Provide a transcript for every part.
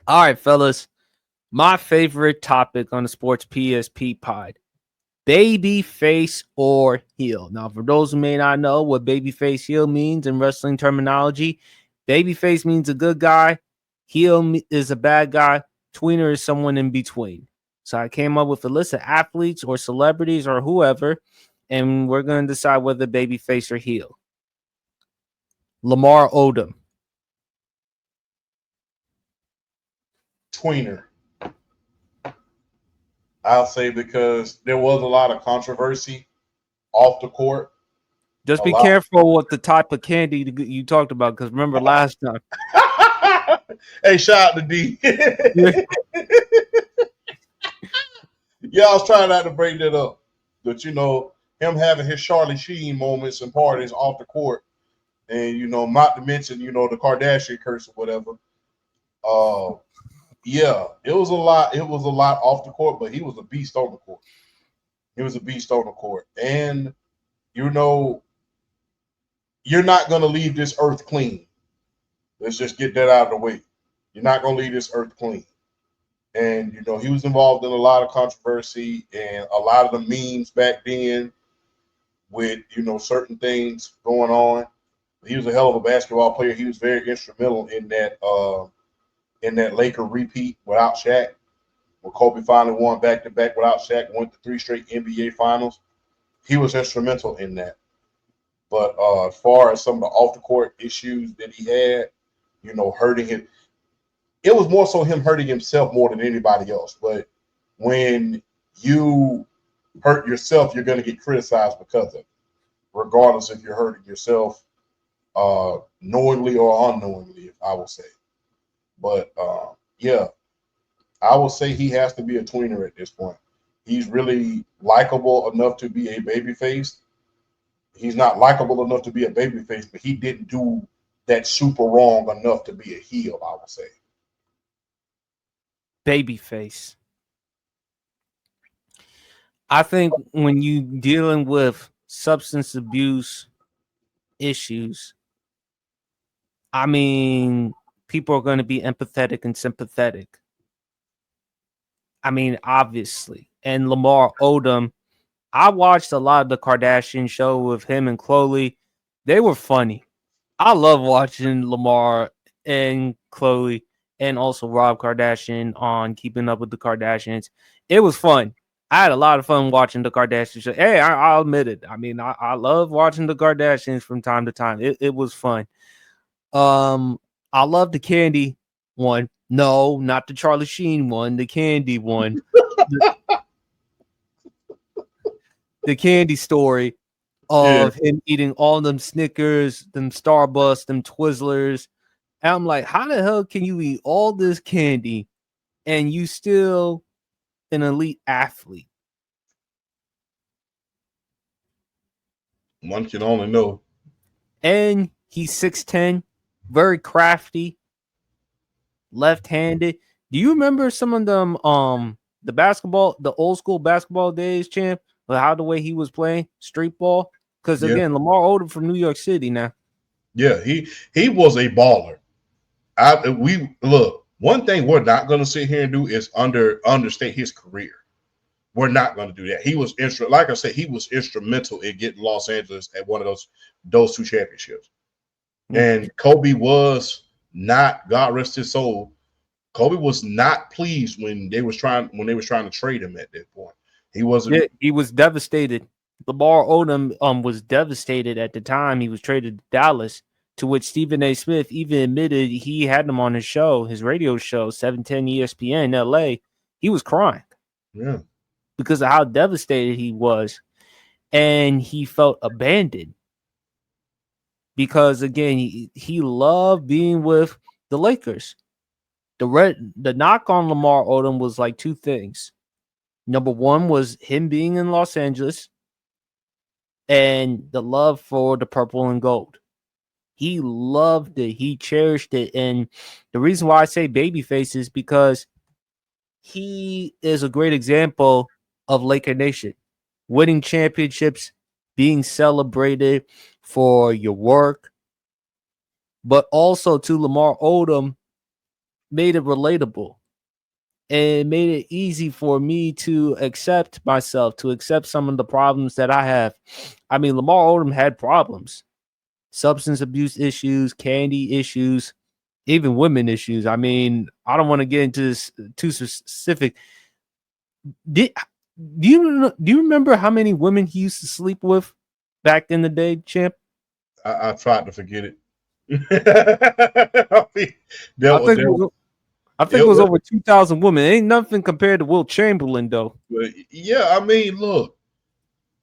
All right, fellas. My favorite topic on the Sports PSP pod. Babyface or heel. Now, for those who may not know what babyface heel means in wrestling terminology, babyface means a good guy, heel is a bad guy, tweener is someone in between. So I came up with a list of athletes or celebrities or whoever, and we're going to decide whether babyface or heel. Lamar Odom. Tweener. I'll say because there was a lot of controversy off the court. Just A be lot. careful with the type of candy you talked about, because remember last time. Hey, shout out to D. Yeah. Yeah, I was trying not to bring that up. But him having his Charlie Sheen moments and parties off the court, and not to mention, the Kardashian curse or whatever. Uh yeah, it was a lot. It was a lot off the court, but he was a beast on the court. He was a beast on the court. And you know, you're not gonna leave this earth clean. Let's just get that out of the way. You're not gonna leave this earth clean. And he was involved in a lot of controversy and a lot of the memes back then with certain things going on. He was a hell of a basketball player. He was very instrumental in that Laker repeat without Shaq. When Kobe finally won back to back without Shaq, went to three straight NBA finals. He was instrumental in that. But as far as some of the off the court issues that he had, hurting him, it was more so him hurting himself more than anybody else. But when you hurt yourself, you're going to get criticized because of it, regardless if you're hurting yourself knowingly or unknowingly, if I will say. But yeah, I will say he has to be a tweener at this point. He's really likable enough to be a babyface. He's not likable enough to be a babyface, but he didn't do that super wrong enough to be a heel, I would say. Babyface. I think when you dealing with substance abuse issues, I mean, people are going to be empathetic and sympathetic. I mean, obviously. And Lamar Odom, I watched a lot of the Kardashian show with him and Chloe. They were funny. I love watching Lamar and Chloe and also Rob Kardashian on Keeping Up with the Kardashians. It was fun. I had a lot of fun watching the Kardashians show. Hey, I'll admit it. I mean, I love watching the Kardashians from time to time. It was fun. Um, I love the candy one. No, not the Charlie Sheen one. The candy one. The, the candy story Yeah. of him eating all them Snickers, them Starbucks, them Twizzlers. And I'm like, how the hell can you eat all this candy and you still an elite athlete? One can only know. And he's 6'10, very crafty, left-handed. Do you remember some of them the old school basketball days, champ? How the way he was playing street ball? Because Yeah. again, Lamar Odom from New York City now. Yeah. He was a baller. We look. One thing we're not going to sit here and do is understate his career. We're not going to do that. He was like I said, he was instrumental in getting Los Angeles at one of those two championships. Mm. And Kobe was not, God rest his soul. Kobe was not pleased when they was trying to trade him at that point. He wasn't. Yeah, he was devastated. Lamar Odom was devastated at the time he was traded to Dallas, to which Stephen A. Smith even admitted he had him on his show, his radio show, 710 ESPN in LA. He was crying Yeah. because of how devastated he was. And he felt abandoned because, again, he loved being with the Lakers. The knock on Lamar Odom was like two things. Number one was him being in Los Angeles and the love for the purple and gold. He loved it. He cherished it. And the reason why I say babyface is because he is a great example of Laker Nation. Winning championships, being celebrated for your work, but also to Lamar Odom, made it relatable and made it easy for me to accept myself, to accept some of the problems that I have. I mean, Lamar Odom had problems, substance abuse issues, candy issues, even women issues. I mean, I don't want to get into this too specific. Did do you remember how many women he used to sleep with back in the day, champ? I tried to forget it. I mean, I there, think it there, was I think it was it, over 2,000 women. Ain't nothing compared to Will Chamberlain though. yeah, I mean, look,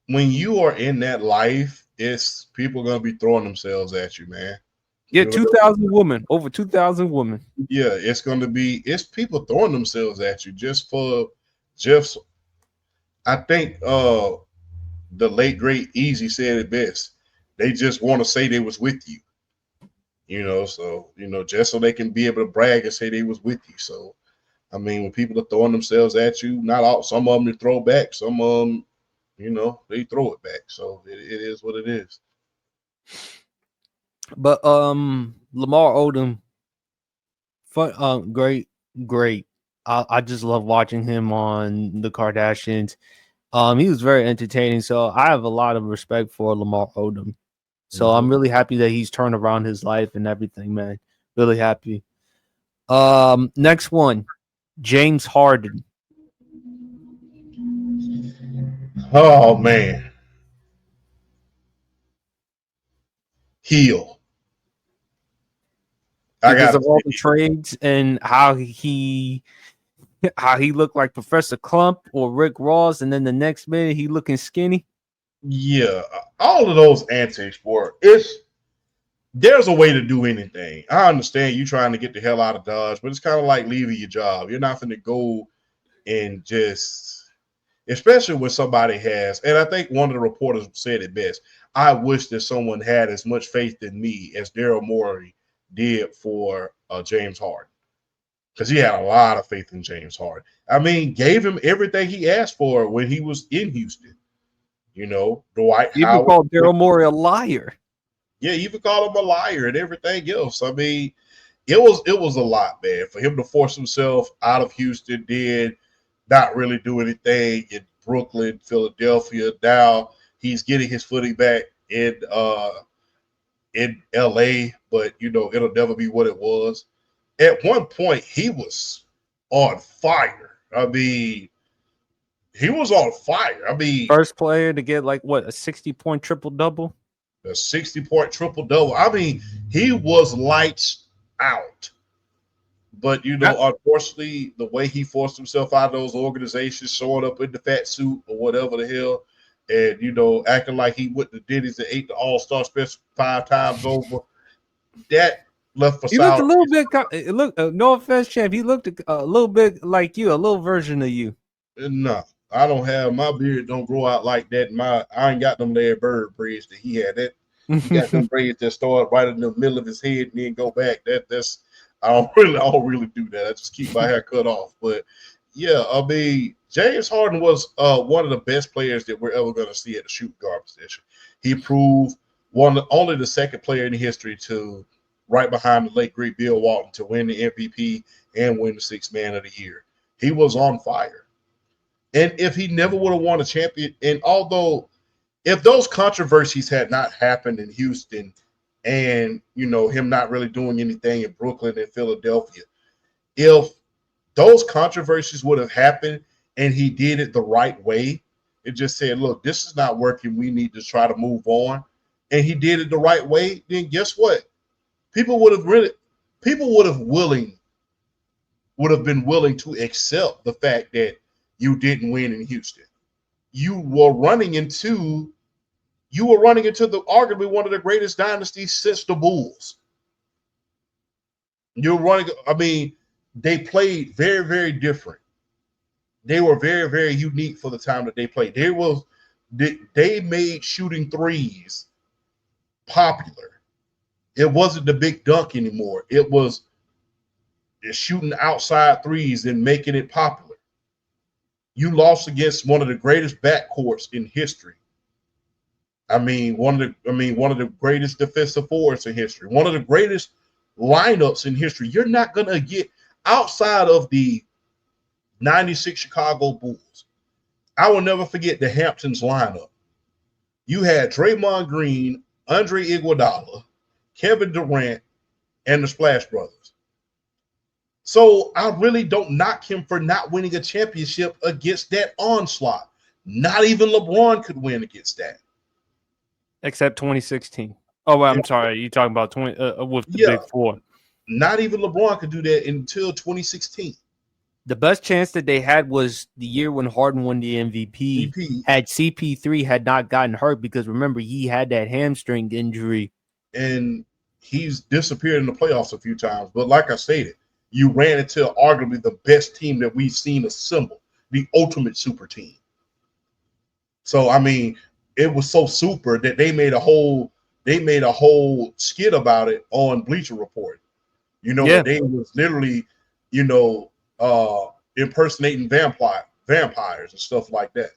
when you are in that life, it's people gonna be throwing themselves at you, man. Yeah, People, 2,000 women, over 2,000 women. yeah, it's people throwing themselves at you just for just. I think the late great Easy said it best. They just want to say they was with you, so just so they can be able to brag and say they was with you. So I mean, when people are throwing themselves at you, not all, some of them they throw back, some of them, they throw it back. So it is what it is. But Lamar Odom, fun, great. I just love watching him on the Kardashians. He was very entertaining, so I have a lot of respect for Lamar Odom. So I'm really happy that he's turned around his life and everything, man. Really happy. Next one, James Harden. Oh man, heel. I Because gotta of all say, the trades and how he looked like Professor Clump or Rick Ross, and then the next minute he looking skinny. yeah, all of those antics, for there's a way to do anything. I understand you trying to get the hell out of Dodge, but it's kind of like leaving your job. You're not going to go and just, especially when somebody has, and I think one of the reporters said it best. I wish that someone had as much faith in me as Daryl Morey did for James Harden, because he had a lot of faith in James Harden. I mean, gave him everything he asked for when he was in Houston. Dwight He even Howard. called Daryl Morey a liar. Yeah, you could call him a liar and everything else. I mean, it was a lot, man, for him to force himself out of Houston, did not really do anything in Brooklyn, Philadelphia. Now he's getting his footing back in LA, but it'll never be what it was. At one point, he was on fire. I mean, he was on fire. I mean, First player to get like what, a 60-point triple double. a 60-point triple double. I mean, he was lights out. But unfortunately, the way he forced himself out of those organizations, showing up in the fat suit or whatever the hell, and acting like he went to Denny's and ate the All-Star special 5 times over, that left a He looked a sour little taste. bit. No offense, champ. He looked a little bit like you, a little version of you. No, I don't have my beard. Don't grow out like that. I ain't got them Larry Bird braids that he had. That he got them braids that start right in the middle of his head and then go back. That's I don't really do that. I just keep my hair cut off. But yeah, I mean, James Harden was one of the best players that we're ever going to see at the shooting guard position. He proved only the second player in history to, right behind the late great Bill Walton, to win the MVP and win the Sixth Man of the Year. He was on fire. And if he never would have won a champion, and although if those controversies had not happened in Houston and him not really doing anything in Brooklyn and Philadelphia, if those controversies would have happened and he did it the right way, it just said, look, this is not working, we need to try to move on, and he did it the right way, then guess what? People would have been willing to accept the fact that you didn't win in Houston. You were running into the arguably one of the greatest dynasties since the Bulls. You're running. I mean, they played very, very different. They were very, very unique for the time that they played. They made shooting threes popular. It wasn't the big dunk anymore. It was shooting outside threes and making it popular. You lost against one of the greatest backcourts in history. One of the greatest defensive forwards in history, one of the greatest lineups in history. You're not gonna get. outside of the 96 Chicago Bulls, I will never forget the Hamptons lineup. You had Draymond Green, Andre Iguodala, Kevin Durant, and the Splash Brothers. So I really don't knock him for not winning a championship against that onslaught. Not even LeBron could win against that. Except 2016. Oh, well, I'm sorry. You're talking about 20 with the Big Four. Not even LeBron could do that until 2016. The best chance that they had was the year when Harden won the MVP. Had CP3 had not gotten hurt, because remember, he had that hamstring injury. And he's disappeared in the playoffs a few times. But like I stated, you ran into arguably the best team that we've seen assemble, the ultimate super team. So, I mean, it was so super that they made a whole skit about it on Bleacher Report. You know, they was literally, you know, impersonating vampires and stuff like that.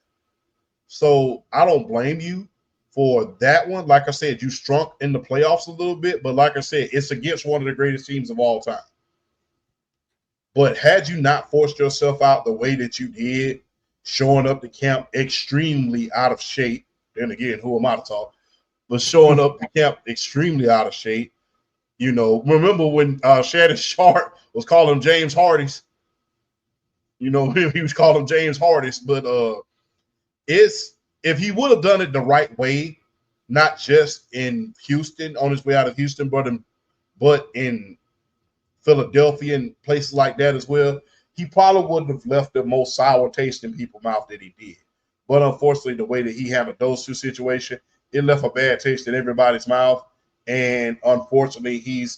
So I don't blame you for that one. Like I said, you strunk in the playoffs a little bit, but like I said, it's against one of the greatest teams of all time. But had you not forced yourself out the way that you did, showing up to camp extremely out of shape, then again, who am I to talk? But showing up to camp extremely out of shape, you know, remember when Shannon Sharp was calling him James Hardy's? You know, he was calling him James Hardy's, but if he would have done it the right way, not just in Houston, on his way out of Houston, but in Philadelphia and places like that as well, he probably wouldn't have left the most sour taste in people's mouth that he did. But unfortunately, the way that he handled those two situations, it left a bad taste in everybody's mouth. And unfortunately, he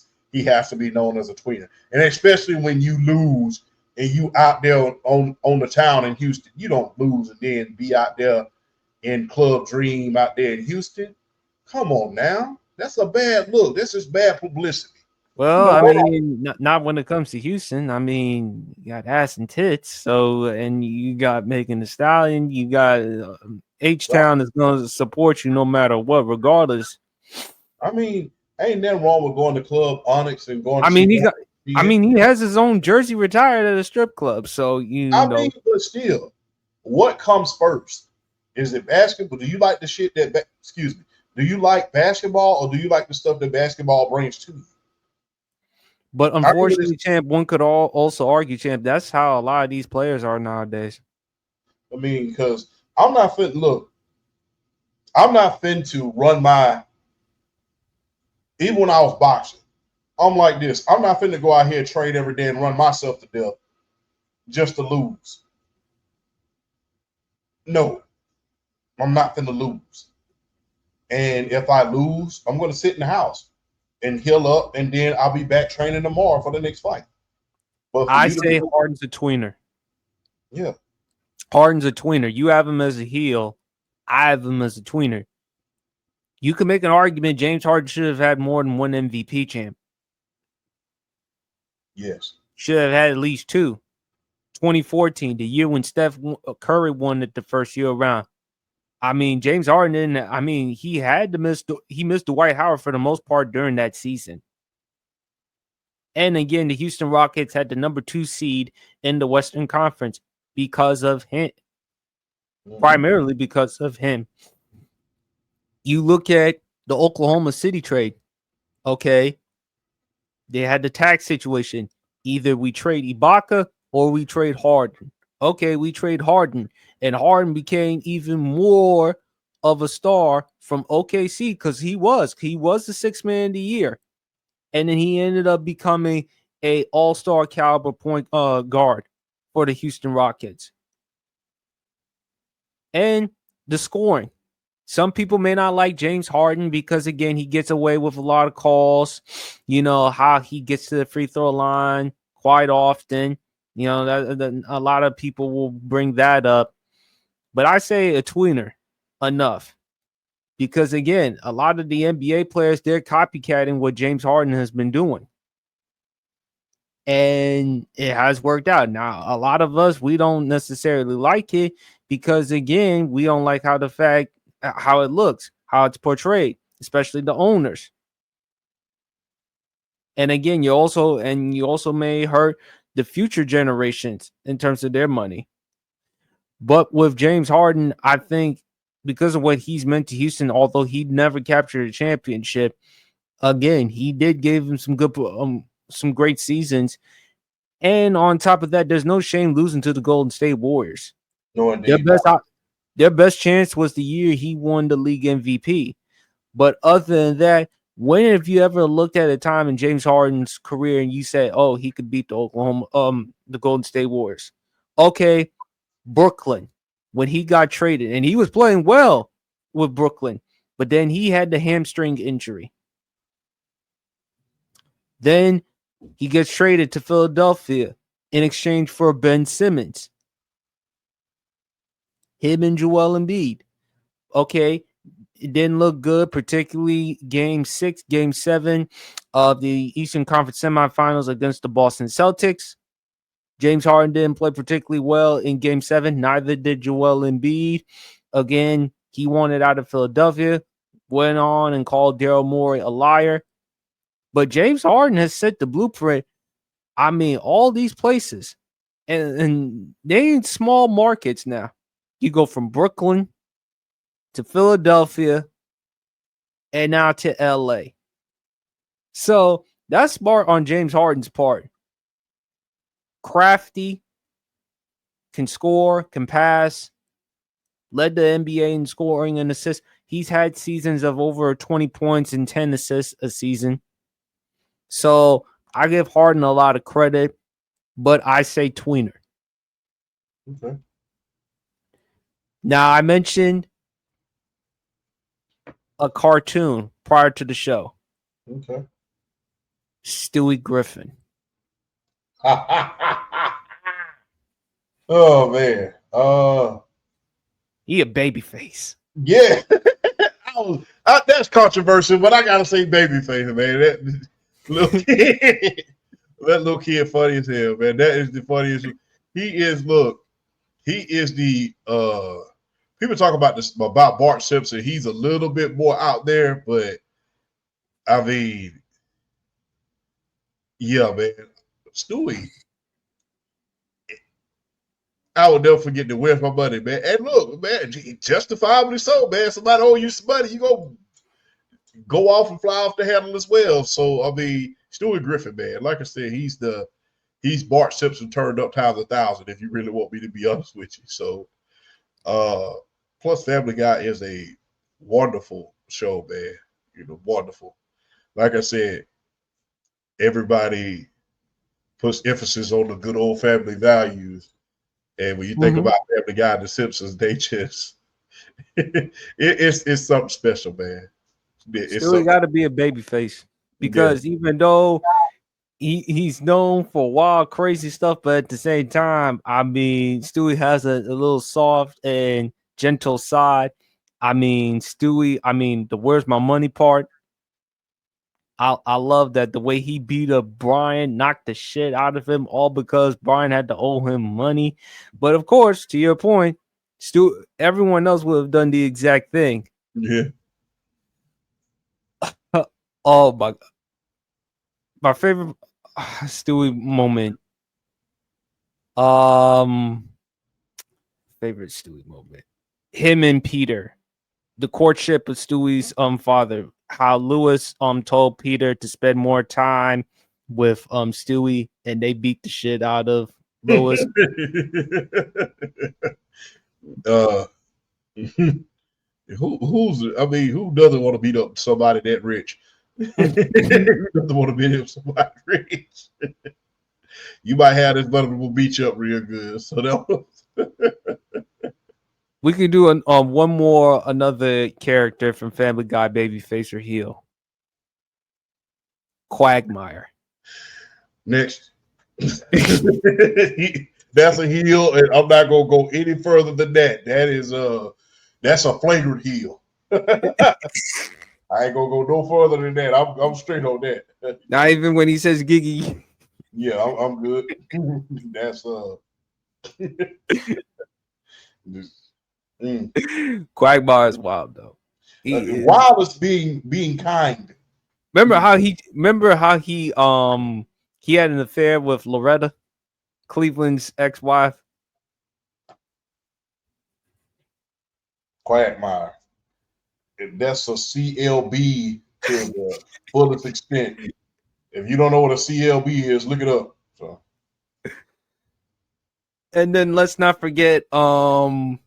has to be known as a tweener. And especially when you lose and you out there on the town in Houston, you don't lose and then be out there in Club Dream out there in Houston. Come on now. That's a bad look. This is bad publicity. Well, you know, I mean, not when it comes to Houston. I mean, you got ass and tits. So, and you got Megan Thee Stallion. You got H-Town is going to support you no matter what, regardless. I mean, ain't nothing wrong with going to Club Onyx and going. He has his own jersey retired at a strip club. So I mean, but still, what comes first? Is it basketball? Do you like the shit that? Excuse me. Do you like basketball, or do you like the stuff that basketball brings to you? But unfortunately, champ, one could also argue, champ, that's how a lot of these players are nowadays. I mean, because I'm not fit to run my. Even when I was boxing, I'm like this. I'm not finna go out here, train every day, and run myself to death just to lose. No, I'm not finna lose. And if I lose, I'm gonna sit in the house and heal up, and then I'll be back training tomorrow for the next fight. But I say Harden's a tweener. Yeah. Harden's a tweener. You have him as a heel. I have him as a tweener. You can make an argument James Harden should have had more than one MVP, champ. Yes. Should have had at least two. 2014, the year when Steph Curry won it the first year around. I mean, James Harden didn't. I mean, he missed Dwight Howard for the most part during that season. And again, the Houston Rockets had the number 2 seed in the Western Conference because of him. Primarily because of him. You look at the Oklahoma City trade. Okay. They had the tax situation. Either we trade Ibaka or we trade Harden. Okay, we trade Harden. And Harden became even more of a star from OKC because he was the 6th man of the year. And then he ended up becoming a all-star caliber point guard for the Houston Rockets. And the scoring. Some people may not like James Harden because, again, he gets away with a lot of calls. You know, how he gets to the free throw line quite often. You know, a lot of people will bring that up. But I say a tweener enough. Because, again, a lot of the NBA players, they're copycatting what James Harden has been doing. And it has worked out. Now, a lot of us, we don't necessarily like it because, again, we don't like how it looks, how it's portrayed, especially the owners. And again, you also may hurt the future generations in terms of their money. But with James Harden, I think because of what he's meant to Houston, although he never captured a championship, again, he did give him some great seasons. And on top of that, there's no shame losing to the Golden State Warriors. No, Their indeed. their best chance was the year he won the league MVP. But other than that, when have you ever looked at a time in James Harden's career and you said, "Oh, he could beat the Golden State Warriors"? Okay, Brooklyn, when he got traded, and he was playing well with Brooklyn, but then he had the hamstring injury. Then he gets traded to Philadelphia in exchange for Ben Simmons. Him and Joel Embiid. Okay, it didn't look good, particularly game 6, game 7 of the Eastern Conference semifinals against the Boston Celtics. James Harden didn't play particularly well in game 7. Neither did Joel Embiid. Again, he wanted out of Philadelphia, went on and called Daryl Morey a liar. But James Harden has set the blueprint. I mean, all these places, and they ain't small markets now. You go from Brooklyn to Philadelphia and now to LA. So that's smart on James Harden's part. Crafty, can score, can pass, led the NBA in scoring and assists. He's had seasons of over 20 points and 10 assists a season. So I give Harden a lot of credit, but I say tweener. Okay. Now, I mentioned a cartoon prior to the show. Okay. Stewie Griffin. Oh man. He a babyface. Yeah. That's controversial, but I gotta say Babyface, man. That little kid, that little kid funny as hell, man. That is the funniest. He is the people talk about this about Bart Simpson. He's a little bit more out there, but I mean, yeah, man. Stewie. I will never forget to where's my money, man. And look, man, justifiably so, man. Somebody owe you some money, you go off and fly off the handle as well. So I mean, Stewie Griffin, man. Like I said, he's Bart Simpson turned up times 1,000. If you really want me to be honest with you. So, plus Family Guy is a wonderful show, man. Wonderful. Like I said, everybody puts emphasis on the good old family values. And when you think about Family Guy and The Simpsons, they just it's something special, man. Stewie got to be a babyface because even though he's known for wild, crazy stuff, but at the same time, I mean, Stewie has a little soft and gentle side. I mean, Stewie, the "Where's My Money" part. I love that the way he beat up Brian, knocked the shit out of him, all because Brian had to owe him money. But of course, to your point, everyone else would have done the exact thing. Yeah. Oh my God. My favorite Stewie moment. Favorite Stewie moment. Him and Peter. The courtship of Stewie's father. How Lewis told Peter to spend more time with Stewie, and they beat the shit out of Lewis. Who doesn't want to beat up somebody that rich? Who doesn't want to beat up somebody rich? You might have this brother will beat you up real good. So that was we can do another character from Family Guy, Babyface or heel. Quagmire. Next. That's a heel, and I'm not gonna go any further than that. That's a flagrant heel. I ain't gonna go no further than that. I'm straight on that. Not even when he says Giggy. Yeah, I'm good. That's Quagmire is wild though. Wild is being kind. Remember how he had an affair with Loretta? Cleveland's ex-wife? Quagmire. And that's a CLB to the fullest extent. If you don't know what a CLB is, look it up. So. And then let's not forget, remember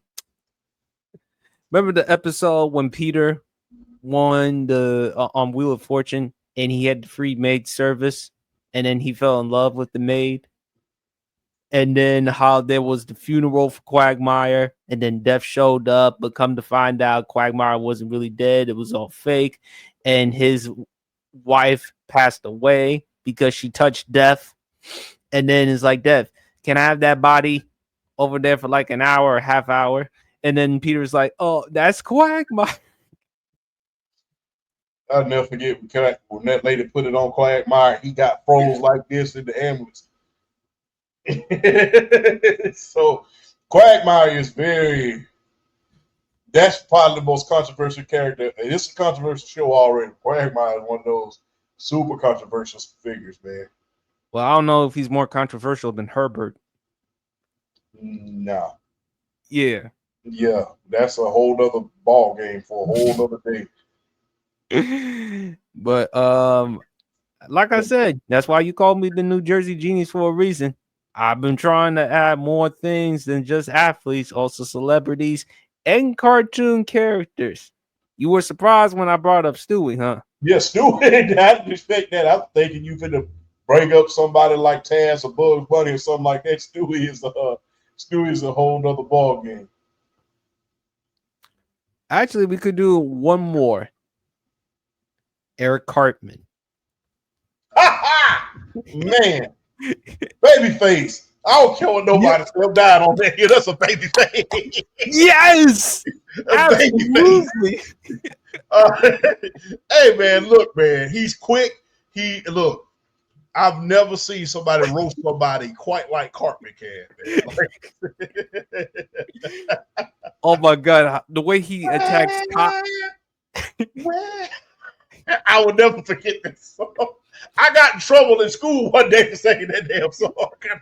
the episode when Peter won the on Wheel of Fortune and he had the free maid service and then he fell in love with the maid? And then how there was the funeral for Quagmire and then Death showed up, but come to find out Quagmire wasn't really dead. It was all fake. And his wife passed away because she touched Death. And then it's like, Death, can I have that body over there for like an hour or half hour? And then Peter's like, oh, that's Quagmire. I'll never forget when that lady put it on Quagmire, he got froze like this in the ambulance. So Quagmire is that's probably the most controversial character. And it's a controversial show already. Quagmire is one of those super controversial figures, man. Well, I don't know if he's more controversial than Herbert. Nah. Yeah. Yeah, that's a whole other ball game for a whole other day. But like I said, that's why you called me the New Jersey Genius for a reason. I've been trying to add more things than just athletes, also celebrities and cartoon characters. You were surprised when I brought up Stewie, huh? Yeah, Stewie. I didn't expect that. I'm thinking you finna bring up somebody like Taz or Bugs Bunny or something like that. Stewie is a whole nother ball game. Actually, we could do one more. Eric Cartman. Man. Babyface. I don't care what nobody still died on that here. That's a Babyface. Yes. Absolutely. Hey man, look, man. He's quick. I've never seen somebody roast somebody quite like Cartman can. Oh my god, the way he attacks Top. I will never forget this song. I got in trouble in school one day for singing that damn song. I got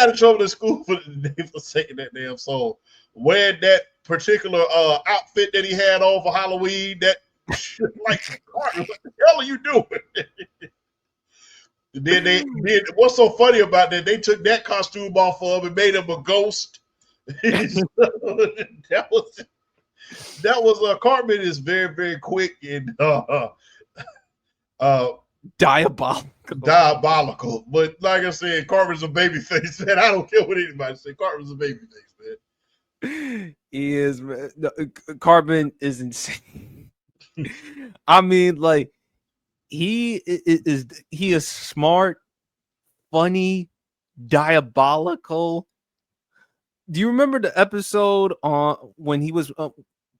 in trouble in school for singing that damn song. Wearing that particular outfit that he had on for Halloween, that like, what the hell are you doing? Then what's so funny about that? They took that costume off of him and made him a ghost. That was Cartman is very, very quick and diabolical. But like I said, Cartman's a babyface, man. I don't care what anybody say. Cartman's a babyface, man. He is, man. Cartman is insane. I mean, like, he is smart, funny, diabolical. Do you remember the episode on when he was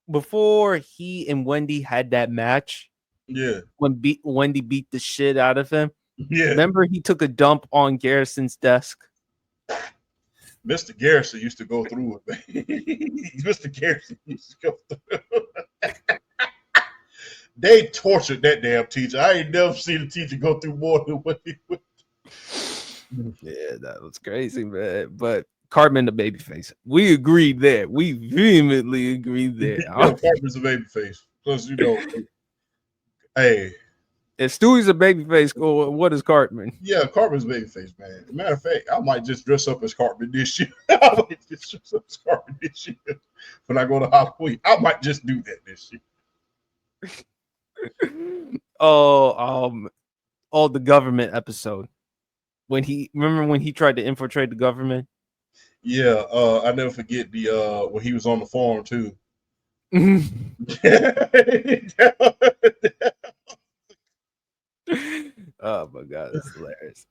before he and Wendy had that match? Yeah. When Wendy beat the shit out of him. Yeah. Remember he took a dump on Garrison's desk? Mr. Garrison used to go through it, man. Mr. Garrison used to go through it. They tortured that damn teacher. I ain't never seen a teacher go through more than what he would. Yeah, that was crazy, man. But Cartman the babyface. We agreed there. We vehemently agreed there. Cartman's a babyface. Plus, hey. If Stewie's a babyface, what is Cartman? Yeah, Cartman's a babyface, man. Matter of fact, I might just dress up as Cartman this year. I might just dress up as Cartman this year when I go to Halloween. I might just do that this year. The government episode. When he tried to infiltrate the government. Yeah, I never forget the when he was on the farm too. Oh my god, that's hilarious.